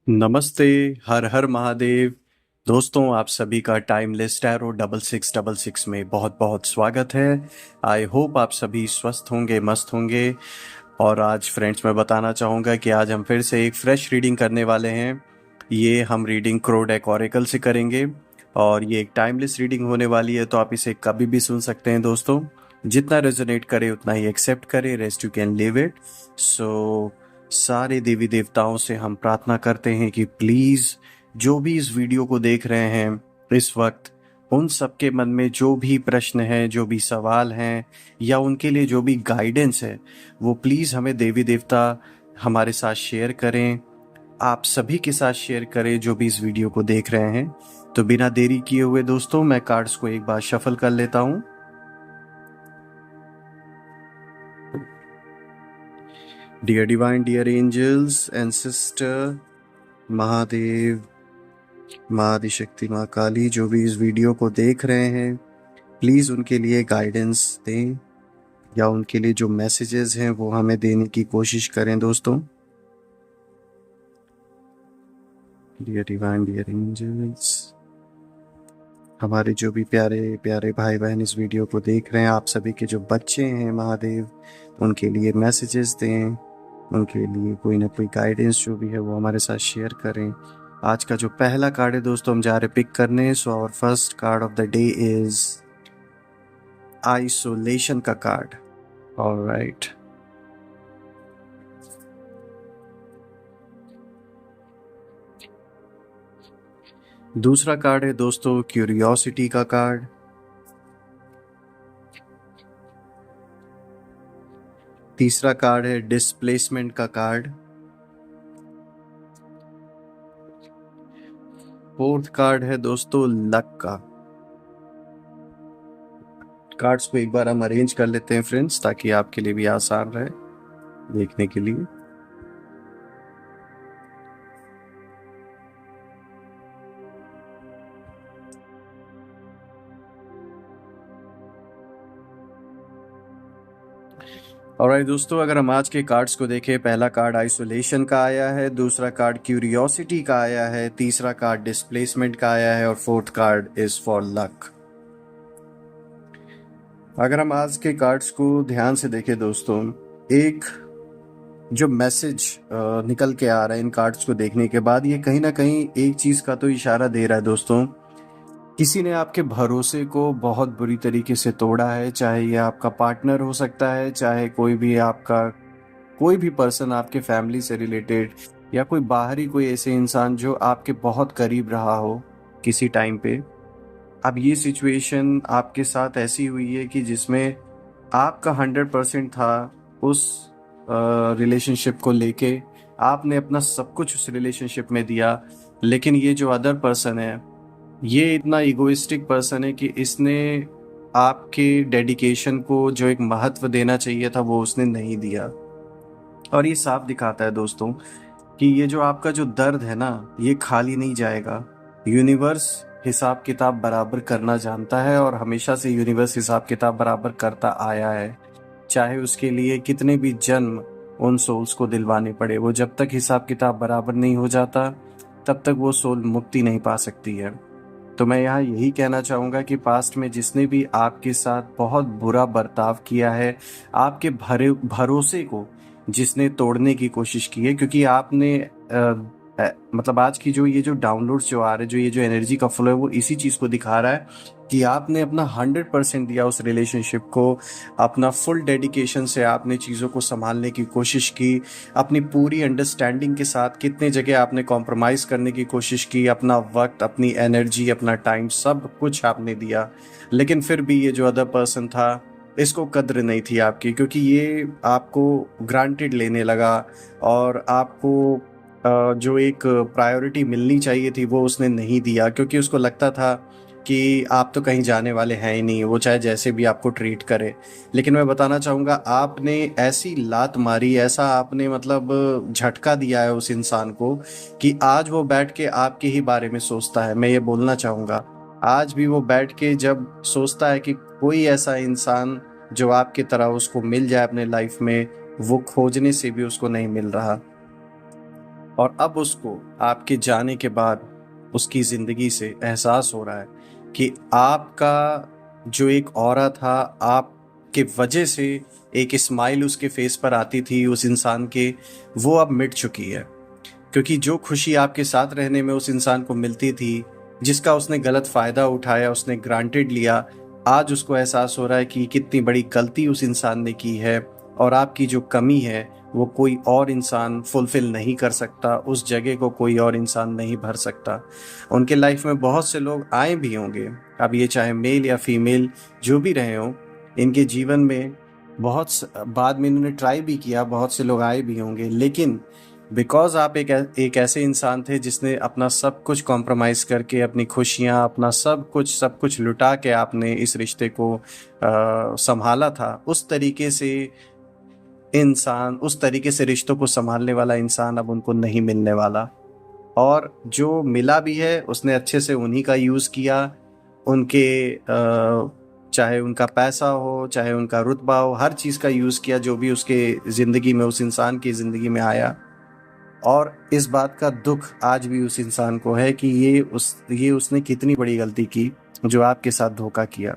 नमस्ते। हर हर महादेव। दोस्तों, आप सभी का टाइमलेस टैरो 6666 में बहुत बहुत स्वागत है। आई होप आप सभी स्वस्थ होंगे, मस्त होंगे। और आज फ्रेंड्स मैं बताना चाहूँगा कि आज हम फिर से एक फ्रेश रीडिंग करने वाले हैं। ये हम रीडिंग क्रो डेक ऑरेकल से करेंगे और ये एक टाइमलेस रीडिंग होने वाली है, तो आप इसे कभी भी सुन सकते हैं दोस्तों। जितना रेजोनेट करे उतना ही एक्सेप्ट करें, rest you can leave it. So सारे देवी देवताओं से हम प्रार्थना करते हैं कि प्लीज जो भी इस वीडियो को देख रहे हैं इस वक्त, उन सबके मन में जो भी प्रश्न है, जो भी सवाल हैं या उनके लिए जो भी गाइडेंस है, वो प्लीज हमें देवी देवता हमारे साथ शेयर करें। आप सभी के साथ शेयर करें जो भी इस वीडियो को देख रहे हैं। तो बिना देरी किए हुए दोस्तों, मैं कार्ड्स को एक बार शफल कर लेता हूं। Dear divine, dear angels and sister, Mahadev, माँ आदिशक्ति, माँ काली, जो भी इस वीडियो को देख रहे हैं, प्लीज़ उनके लिए गाइडेंस दें या उनके लिए जो मैसेजेस हैं वो हमें देने की कोशिश करें दोस्तों। डियर डिवाइन, डियर एंजल्स, हमारे जो भी प्यारे प्यारे भाई बहन इस वीडियो को देख रहे हैं, आप सभी के जो बच्चे हैं महादेव, उनके लिए मैसेजेस दें, उनके लिए कोई ना कोई गाइडेंस जो भी है वो हमारे साथ शेयर करें। आज का जो पहला कार्ड है दोस्तों, हम जा रहे पिक करने। So our first card of the day is isolation का कार्ड। ऑलराइट। दूसरा कार्ड है दोस्तों क्यूरियोसिटी का कार्ड। तीसरा कार्ड है डिस्प्लेसमेंट का कार्ड। फोर्थ कार्ड है दोस्तों लक का। कार्ड्स को एक बार हम अरेंज कर लेते हैं फ्रेंड्स, ताकि आपके लिए भी आसान रहे देखने के लिए। ऑलराइट दोस्तों, अगर हम आज के कार्ड्स को देखें, पहला कार्ड आइसोलेशन का आया है, दूसरा कार्ड क्यूरियोसिटी का आया है, तीसरा कार्ड डिस्प्लेसमेंट का आया है और fourth card is for luck. अगर हम आज के कार्ड्स को ध्यान से देखें दोस्तों, एक जो मैसेज निकल के आ रहा है इन कार्ड्स को देखने के बाद, ये कहीं ना कहीं एक चीज का तो इशारा दे रहा है दोस्तों। किसी ने आपके भरोसे को बहुत बुरी तरीके से तोड़ा है, चाहे ये आपका पार्टनर हो सकता है, चाहे कोई भी आपका कोई भी पर्सन आपके फैमिली से रिलेटेड, या कोई बाहरी कोई ऐसे इंसान जो आपके बहुत करीब रहा हो किसी टाइम पे। अब ये सिचुएशन आपके साथ ऐसी हुई है कि जिसमें आपका 100% था उस रिलेशनशिप को लेके, आपने अपना सब कुछ उस रिलेशनशिप में दिया, लेकिन ये जो अदर पर्सन है, ये इतना इगोइस्टिक पर्सन है कि इसने आपके डेडिकेशन को जो एक महत्व देना चाहिए था वो उसने नहीं दिया। और ये साफ दिखाता है दोस्तों कि ये जो आपका जो दर्द है ना, ये खाली नहीं जाएगा। यूनिवर्स हिसाब किताब बराबर करना जानता है और हमेशा से यूनिवर्स हिसाब किताब बराबर करता आया है। चाहे उसके लिए कितने भी जन्म उन सोल्स को दिलवाने पड़े, वो जब तक हिसाब किताब बराबर नहीं हो जाता तब तक वो सोल मुक्ति नहीं पा सकती है। तो मैं यहाँ यही कहना चाहूँगा कि पास्ट में जिसने भी आपके साथ बहुत बुरा बर्ताव किया है, आपके भरोसे को जिसने तोड़ने की कोशिश की है, क्योंकि आपने मतलब आज की जो ये जो डाउनलोड्स जो आ रहे हैं, जो ये जो एनर्जी का फ्लो है, वो इसी चीज़ को दिखा रहा है कि आपने अपना 100% दिया उस रिलेशनशिप को। अपना फुल डेडिकेशन से आपने चीज़ों को संभालने की कोशिश की, अपनी पूरी अंडरस्टैंडिंग के साथ कितने जगह आपने कॉम्प्रोमाइज़ करने की कोशिश की, अपना वक्त, अपनी एनर्जी, अपना टाइम, सब कुछ आपने दिया। लेकिन फिर भी ये जो अदर पर्सन था, इसको कद्र नहीं थी आपकी, क्योंकि ये आपको ग्रांटेड लेने लगा और आपको जो एक प्रायोरिटी मिलनी चाहिए थी वो उसने नहीं दिया, क्योंकि उसको लगता था कि आप तो कहीं जाने वाले हैं ही नहीं, वो चाहे जैसे भी आपको ट्रीट करे। लेकिन मैं बताना चाहूँगा, आपने ऐसी लात मारी, ऐसा आपने मतलब झटका दिया है उस इंसान को कि आज वो बैठ के आपके ही बारे में सोचता है। मैं ये बोलना चाहूँगा, आज भी वो बैठ के जब सोचता है कि कोई ऐसा इंसान जो आपकी तरह उसको मिल जाए अपने लाइफ में, वो खोजने से भी उसको नहीं मिल रहा। और अब उसको आपके जाने के बाद उसकी ज़िंदगी से एहसास हो रहा है कि आपका जो एक ऑरा था, आपके वजह से एक स्माइल उसके फेस पर आती थी उस इंसान के, वो अब मिट चुकी है। क्योंकि जो खुशी आपके साथ रहने में उस इंसान को मिलती थी, जिसका उसने गलत फ़ायदा उठाया, उसने ग्रांटेड लिया, आज उसको एहसास हो रहा है कि कितनी बड़ी गलती उस इंसान ने की है और आपकी जो कमी है वो कोई और इंसान फुलफ़िल नहीं कर सकता, उस जगह को कोई और इंसान नहीं भर सकता। उनके लाइफ में बहुत से लोग आए भी होंगे, अब ये चाहे मेल या फीमेल जो भी रहे हों, इनके जीवन में बाद में इन्होंने ट्राई भी किया, बहुत से लोग आए भी होंगे, लेकिन बिकॉज आप एक ऐसे इंसान थे जिसने अपना सब कुछ कॉम्प्रोमाइज़ करके, अपनी खुशियाँ, अपना सब कुछ लुटा के आपने इस रिश्ते को संभाला था। उस तरीके से रिश्तों को संभालने वाला इंसान अब उनको नहीं मिलने वाला। और जो मिला भी है उसने अच्छे से उन्हीं का यूज़ किया। उनके चाहे उनका पैसा हो, चाहे उनका रुतबा हो, हर चीज़ का यूज़ किया जो भी उसके ज़िंदगी में, उस इंसान की ज़िंदगी में आया। और इस बात का दुख आज भी उस इंसान को है कि ये उसने कितनी बड़ी गलती की जो आपके साथ धोखा किया।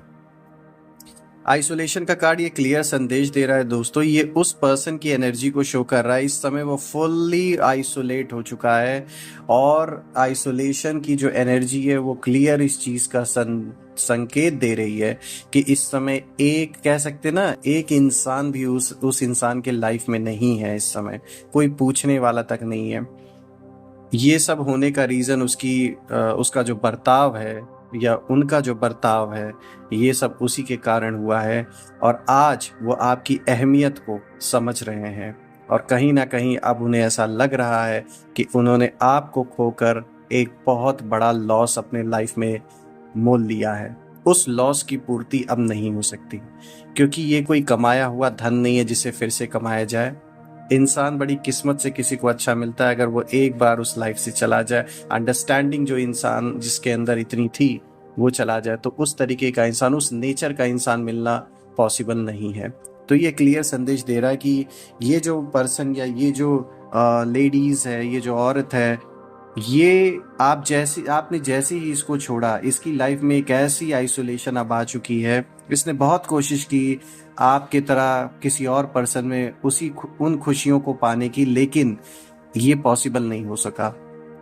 आइसोलेशन का कार्ड ये क्लियर संदेश दे रहा है दोस्तों, ये उस पर्सन की एनर्जी को शो कर रहा है। इस समय वो फुल्ली आइसोलेट हो चुका है और आइसोलेशन की जो एनर्जी है वो क्लियर इस चीज का संकेत दे रही है कि इस समय एक, कह सकते ना, एक इंसान भी उस इंसान के लाइफ में नहीं है। इस समय कोई पूछने वाला तक नहीं है। ये सब होने का रीज़न उसका जो बर्ताव है या उनका जो बर्ताव है, ये सब उसी के कारण हुआ है। और आज वो आपकी अहमियत को समझ रहे हैं और कहीं ना कहीं अब उन्हें ऐसा लग रहा है कि उन्होंने आपको खोकर एक बहुत बड़ा लॉस अपने लाइफ में मोल लिया है। उस लॉस की पूर्ति अब नहीं हो सकती, क्योंकि ये कोई कमाया हुआ धन नहीं है जिसे फिर से कमाया जाए। इंसान बड़ी किस्मत से किसी को अच्छा मिलता है अगर वो एक बार उस लाइफ से चला जाए। अंडरस्टैंडिंग जो इंसान जिसके अंदर इतनी थी वो चला जाए, तो उस तरीके का इंसान, उस नेचर का इंसान मिलना पॉसिबल नहीं है। तो ये क्लियर संदेश दे रहा है कि ये जो पर्सन या ये जो लेडीज है, ये जो औरत है, ये आपने जैसे ही इसको छोड़ा, इसकी लाइफ में एक ऐसी आइसोलेशन अब आ चुकी है। इसने बहुत कोशिश की आपके तरह किसी और पर्सन में उन खुशियों को पाने की, लेकिन ये पॉसिबल नहीं हो सका।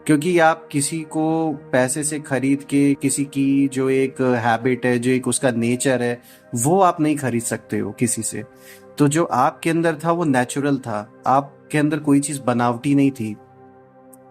क्योंकि आप किसी को पैसे से खरीद के, किसी की जो एक हैबिट है, जो एक उसका नेचर है, वो आप नहीं खरीद सकते हो किसी से। तो जो आपके अंदर था वो नेचुरल था, आपके अंदर कोई चीज़ बनावटी नहीं थी।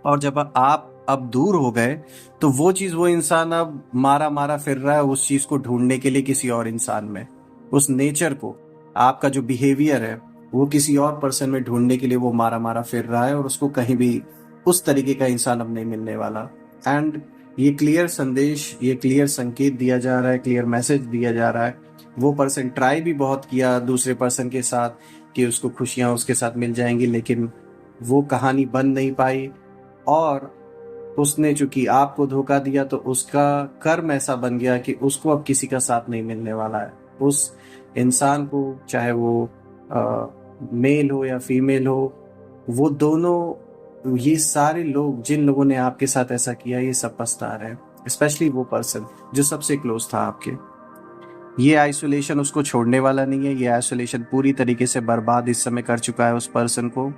और जब आप अब दूर हो गए तो वो चीज़, वो इंसान अब मारा मारा फिर रहा है उस चीज़ को ढूंढने के लिए किसी और इंसान में। उस नेचर को, आपका जो बिहेवियर है वो किसी और पर्सन में ढूंढने के लिए वो मारा मारा फिर रहा है और उसको कहीं भी उस तरीके का इंसान अब नहीं मिलने वाला। एंड ये क्लियर संदेश, ये क्लियर संकेत दिया जा रहा है, क्लियर मैसेज दिया जा रहा है। वो पर्सन ट्राई भी बहुत किया दूसरे पर्सन के साथ कि उसको खुशियां उसके साथ मिल जाएंगी, लेकिन वो कहानी बन नहीं पाई। और उसने चूंकि आपको धोखा दिया तो उसका कर्म ऐसा बन गया कि उसको अब किसी का साथ नहीं मिलने वाला है। उस इंसान को, चाहे वो मेल हो या फीमेल हो, वो दोनों, ये सारे लोग, जिन लोगों ने आपके साथ ऐसा किया, ये सब पछता रहे हैं। स्पेशली वो पर्सन जो सबसे क्लोज था आपके। ये आइसोलेशन उसको छोड़ने वाला नहीं है। ये आइसोलेशन पूरी तरीके से बर्बाद इस समय कर चुका है उस पर्सन को।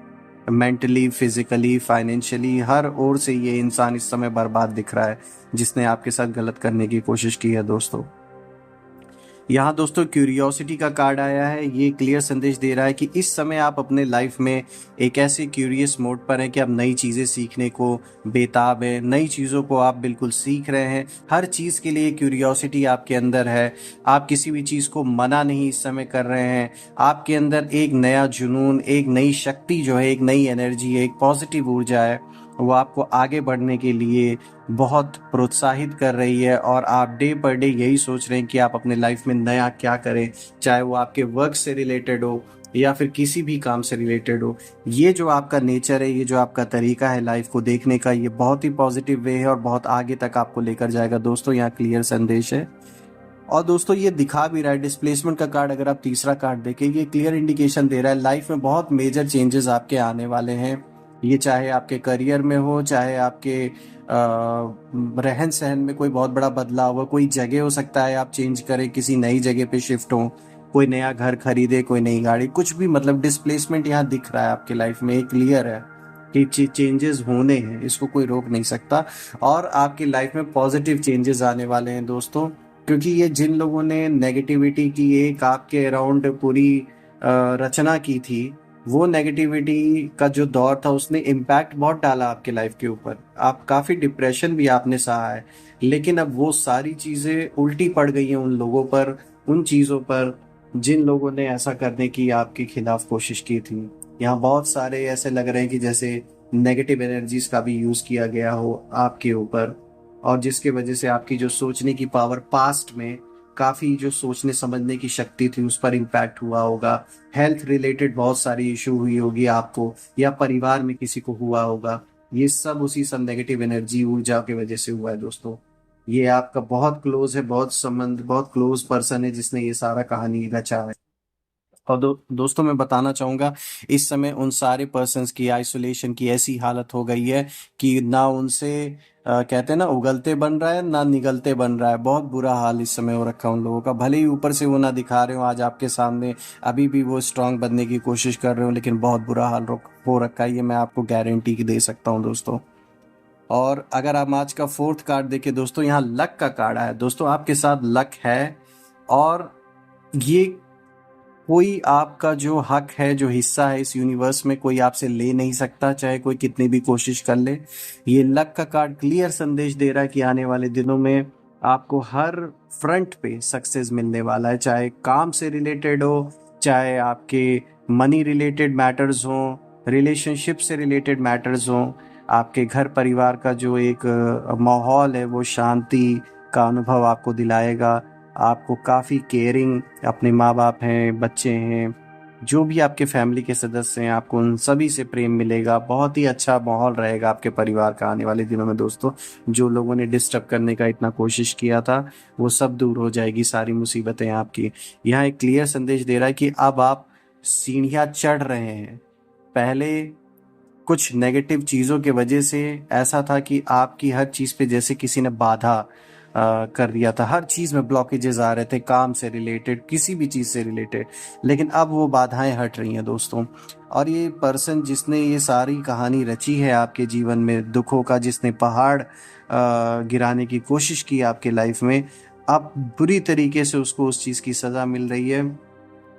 मेंटली, फिजिकली, फाइनेंशियली, हर ओर से ये इंसान इस समय बर्बाद दिख रहा है जिसने आपके साथ गलत करने की कोशिश की है दोस्तों। यहाँ दोस्तों क्यूरियोसिटी का कार्ड आया है। ये क्लियर संदेश दे रहा है कि इस समय आप अपने लाइफ में एक ऐसे क्यूरियस मोड पर हैं कि आप नई चीज़ें सीखने को बेताब हैं। नई चीज़ों को आप बिल्कुल सीख रहे हैं। हर चीज़ के लिए क्यूरियोसिटी आपके अंदर है। आप किसी भी चीज़ को मना नहीं इस समय कर रहे हैं। आपके अंदर एक नया जुनून, एक नई शक्ति जो है, एक नई एनर्जी है, एक पॉजिटिव ऊर्जा है, वो आपको आगे बढ़ने के लिए बहुत प्रोत्साहित कर रही है। और आप डे पर डे यही सोच रहे हैं कि आप अपने लाइफ में नया क्या करें, चाहे वो आपके वर्क से रिलेटेड हो या फिर किसी भी काम से रिलेटेड हो। ये जो आपका नेचर है, ये जो आपका तरीका है लाइफ को देखने का, ये बहुत ही पॉजिटिव वे है और बहुत आगे तक आपको लेकर जाएगा दोस्तों। यहाँ क्लियर संदेश है। और दोस्तों ये दिखा भी रहा है, डिस्प्लेसमेंट का कार्ड अगर आप तीसरा कार्ड देखें, ये क्लियर इंडिकेशन दे रहा है लाइफ में बहुत मेजर चेंजेस आपके आने वाले हैं। ये चाहे आपके करियर में हो, चाहे आपके रहन सहन में कोई बहुत बड़ा बदलाव हो, कोई जगह हो सकता है आप चेंज करें, किसी नई जगह पे शिफ्ट हो, कोई नया घर खरीदे, कोई नई गाड़ी, कुछ भी मतलब डिस्प्लेसमेंट यहाँ दिख रहा है आपके लाइफ में, एक क्लियर है कि चेंजेस होने हैं, इसको कोई रोक नहीं सकता। और आपकी लाइफ में पॉजिटिव चेंजेस आने वाले हैं दोस्तों, क्योंकि ये जिन लोगों ने नेगेटिविटी की एक आपके अराउंड पूरी रचना की थी, वो नेगेटिविटी का जो दौर था उसने इम्पैक्ट बहुत डाला आपके लाइफ के ऊपर, आप काफ़ी डिप्रेशन भी आपने सहा है। लेकिन अब वो सारी चीज़ें उल्टी पड़ गई हैं उन लोगों पर, उन चीज़ों पर जिन लोगों ने ऐसा करने की आपके खिलाफ कोशिश की थी। यहाँ बहुत सारे ऐसे लग रहे हैं कि जैसे नेगेटिव एनर्जीज का भी यूज़ किया गया हो आपके ऊपर, और जिसके वजह से आपकी जो सोचने की पावर पास्ट में, काफ़ी जो सोचने समझने की शक्ति थी उस पर इम्पैक्ट हुआ होगा। हेल्थ रिलेटेड बहुत सारी इशू हुई होगी आपको, या परिवार में किसी को हुआ होगा। ये सब नेगेटिव एनर्जी ऊर्जा की वजह से हुआ है दोस्तों। ये आपका बहुत क्लोज है, बहुत संबंध, बहुत क्लोज पर्सन है जिसने ये सारा कहानी रचा है। और दोस्तों मैं बताना चाहूँगा, इस समय उन सारे पर्सन्स की आइसोलेशन की ऐसी हालत हो गई है कि ना उनसे कहते हैं ना उगलते बन रहा है, ना निगलते बन रहा है। बहुत बुरा हाल इस समय हो रखा है उन लोगों का, भले ही ऊपर से वो ना दिखा रहे हो आज आपके सामने, अभी भी वो स्ट्रांग बनने की कोशिश कर रहे हो, लेकिन बहुत बुरा हाल हो रखा है, ये मैं आपको गारंटी दे सकता हूँ दोस्तों। और अगर आप आज का फोर्थ कार्ड देखें दोस्तों, यहाँ लक का कार्ड है दोस्तों, आपके साथ लक है। और ये कोई आपका जो हक है, जो हिस्सा है इस यूनिवर्स में, कोई आपसे ले नहीं सकता, चाहे कोई कितनी भी कोशिश कर ले। ये लक का कार्ड क्लियर संदेश दे रहा है कि आने वाले दिनों में आपको हर फ्रंट पे सक्सेस मिलने वाला है, चाहे काम से रिलेटेड हो, चाहे आपके मनी रिलेटेड मैटर्स हो, रिलेशनशिप से रिलेटेड मैटर्स हो। आपके घर परिवार का जो एक माहौल है वो शांति का अनुभव आपको दिलाएगा। आपको काफ़ी केयरिंग अपने माँ बाप हैं, बच्चे हैं, जो भी आपके फैमिली के सदस्य हैं, आपको उन सभी से प्रेम मिलेगा। बहुत ही अच्छा माहौल रहेगा आपके परिवार का आने वाले दिनों में दोस्तों। जो लोगों ने डिस्टर्ब करने का इतना कोशिश किया था वो सब दूर हो जाएगी, सारी मुसीबतें आपकी। यहाँ एक क्लियर संदेश दे रहा है कि अब आप सीढ़ियाँ चढ़ रहे हैं। पहले कुछ नेगेटिव चीज़ों के वजह से ऐसा था कि आपकी हर चीज़ पे जैसे किसी ने बाधा कर दिया था, हर चीज़ में ब्लॉकेजेस आ रहे थे, काम से रिलेटेड, किसी भी चीज़ से रिलेटेड। लेकिन अब वो बाधाएं हट रही हैं दोस्तों। और ये पर्सन जिसने ये सारी कहानी रची है आपके जीवन में दुखों का, जिसने पहाड़ गिराने की कोशिश की आपके लाइफ में, अब बुरी तरीके से उसको उस चीज़ की सज़ा मिल रही है।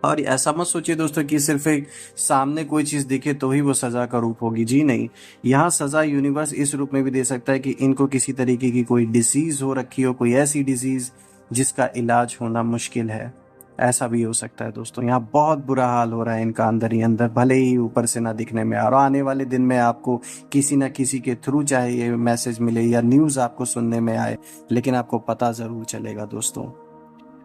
और ऐसा मत सोचिए दोस्तों कि सिर्फ एक सामने कोई चीज दिखे तो ही वो सजा का रूप होगी, जी नहीं। यहाँ सजा यूनिवर्स इस रूप में भी दे सकता है कि इनको किसी तरीके की कोई डिसीज हो रखी हो, कोई ऐसी डिजीज जिसका इलाज होना मुश्किल है, ऐसा भी हो सकता है दोस्तों। यहाँ बहुत बुरा हाल हो रहा है इनका अंदर ही अंदर, भले ही ऊपर से ना दिखने में। और आने वाले दिन में आपको किसी न किसी के थ्रू चाहे ये मैसेज मिले या न्यूज़ आपको सुनने में आए, लेकिन आपको पता ज़रूर चलेगा दोस्तों।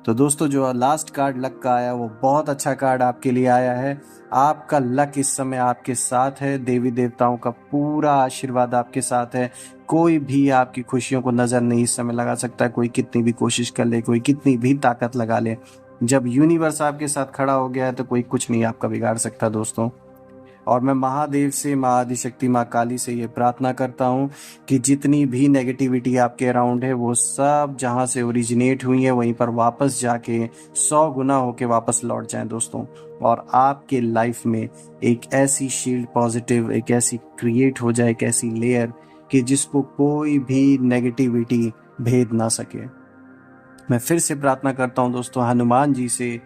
तो दोस्तों जो लास्ट कार्ड लक का आया वो बहुत अच्छा कार्ड आपके लिए आया है। आपका लक इस समय आपके साथ है, देवी देवताओं का पूरा आशीर्वाद आपके साथ है। कोई भी आपकी खुशियों को नज़र नहीं इस समय लगा सकता, कोई कितनी भी कोशिश कर ले, कोई कितनी भी ताकत लगा ले, जब यूनिवर्स आपके साथ खड़ा हो गया है तो कोई कुछ नहीं आपका बिगाड़ सकता दोस्तों। और मैं महादेव से, माँ आदिशक्ति, माँ काली से ये प्रार्थना करता हूँ कि जितनी भी नेगेटिविटी आपके अराउंड है वो सब जहाँ से ओरिजिनेट हुई है वहीं पर वापस जाके 100 गुना होके वापस लौट जाएं दोस्तों। और आपके लाइफ में एक ऐसी शील्ड पॉजिटिव, एक ऐसी क्रिएट हो जाए, एक ऐसी लेयर कि जिसको कोई भी नेगेटिविटी भेद ना सके। मैं फिर से प्रार्थना करता हूँ दोस्तों हनुमान जी से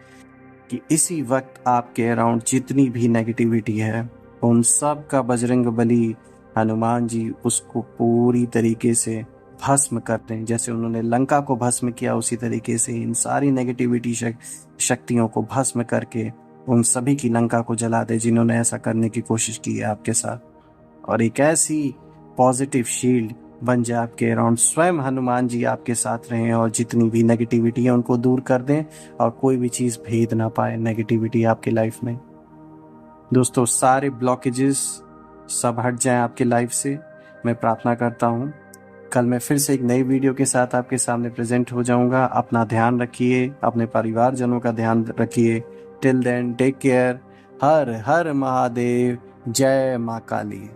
कि इसी वक्त आपके अराउंड जितनी भी नेगेटिविटी है उन सब का बजरंग बली हनुमान जी उसको पूरी तरीके से भस्म कर दें। जैसे उन्होंने लंका को भस्म किया उसी तरीके से इन सारी नेगेटिविटी शक्तियों को भस्म करके उन सभी की लंका को जला दे जिन्होंने ऐसा करने की कोशिश की है आपके साथ। और एक ऐसी पॉजिटिव शील्ड बन जाए आपके अराउंड, स्वयं हनुमान जी आपके साथ रहें और जितनी भी नेगेटिविटी है उनको दूर कर दें और कोई भी चीज़ भेद ना पाए नेगेटिविटी आपकी लाइफ में। दोस्तों सारे ब्लॉकेजेस सब हट जाएं आपके लाइफ से, मैं प्रार्थना करता हूँ। कल मैं फिर से एक नई वीडियो के साथ आपके सामने प्रेजेंट हो जाऊंगा। अपना ध्यान रखिए, अपने परिवारजनों का ध्यान रखिए। Till then take care. हर हर महादेव। जय माँ काली।